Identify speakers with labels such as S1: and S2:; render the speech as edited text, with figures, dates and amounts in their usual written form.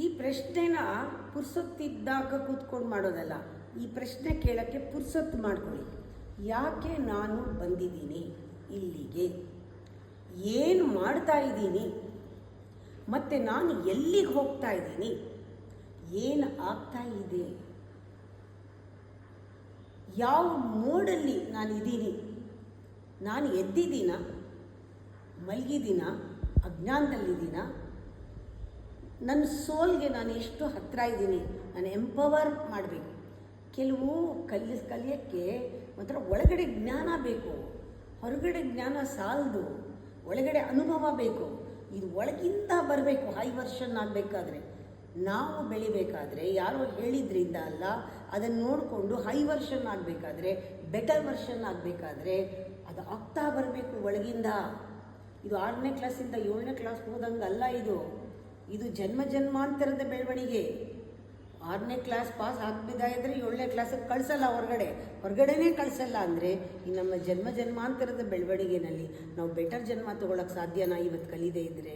S1: ಈ ಪ್ರಶ್ನೆನ ಪುರ್ಸೊತ್ತಿದ್ದಾಗ ಕೂತ್ಕೊಂಡು ಮಾಡೋದಲ್ಲ. ಈ ಪ್ರಶ್ನೆ ಕೇಳೋಕ್ಕೆ ಪುರ್ಸೊತ್ತು ಮಾಡ್ಕೊಳ್ಳಿ. ಯಾಕೆ ನಾನು ಬಂದಿದ್ದೀನಿ ಇಲ್ಲಿಗೆ, ಏನು ಮಾಡ್ತಾ ಇದ್ದೀನಿ, ಮತ್ತು ನಾನು ಎಲ್ಲಿಗೆ ಹೋಗ್ತಾ ಇದ್ದೀನಿ, ಏನು ಆಗ್ತಾ ಇದೆ, ಯಾವ ಮೋಡಲ್ಲಿ ನಾನಿದ್ದೀನಿ, ನಾನು ಎದ್ದಿದ್ದೀನ, ಮಲಗಿದ್ದೀನ, ಅಜ್ಞಾನದಲ್ಲಿದ್ದೀನ, ನನ್ನ ಸೋಲ್ಗೆ ನಾನು ಎಷ್ಟು ಹತ್ತಿರ ಇದ್ದೀನಿ, ನಾನು ಎಂಪವರ್ ಮಾಡಬೇಕು. ಕೆಲವು ಕಲಿಯೋಕ್ಕೆ ಒಂಥರ ಒಳಗಡೆ ಜ್ಞಾನ ಬೇಕು, ಹೊರಗಡೆ ಜ್ಞಾನ ಸಾಲದು, ಒಳಗಡೆ ಅನುಭವ ಬೇಕು. ಇದು ಒಳಗಿಂದ ಬರಬೇಕು. ಹೈ ವರ್ಷನ್ ಆಗಬೇಕಾದ್ರೆ, ನಾವು ಬೆಳಿಬೇಕಾದ್ರೆ ಯಾರೋ ಹೇಳಿದ್ರಿಂದ ಅಲ್ಲ, ಅದನ್ನು ನೋಡಿಕೊಂಡು ಹೈ ವರ್ಷನ್ ಆಗಬೇಕಾದ್ರೆ, ಬೆಟರ್ ವರ್ಷನ್ ಆಗಬೇಕಾದ್ರೆ ಅದು ಆಗ್ತಾ ಬರಬೇಕು ಒಳಗಿಂದ. ಇದು 6ನೇ ಕ್ಲಾಸಿಂದ 7ನೇ ಕ್ಲಾಸ್ ಹೋದಂಗಲ್ಲ. ಇದು ಜನ್ಮ ಜನ್ಮಾಂತರದ ಬೆಳವಣಿಗೆ. 6ನೇ ಕ್ಲಾಸ್ ಪಾಸ್ ಆಗಬಿದ್ದಾಯಿದ್ರೆ 7ನೇ ಕ್ಲಾಸಿಗೆ ಕಳಿಸಲ್ಲ, ಹೊರಗಡೆನೇ ಕಳಿಸಲ್ಲ. ಅಂದರೆ ಈ ನಮ್ಮ ಜನ್ಮ ಜನ್ಮಾಂತರದ ಬೆಳವಣಿಗೆನಲ್ಲಿ ನಾವು ಬೆಟರ್ ಜನ್ಮ ತೊಗೊಳಕ್ಕೆ ಸಾಧ್ಯನಾ ಇವತ್ತು ಕಲಿದೇ ಇದ್ದರೆ?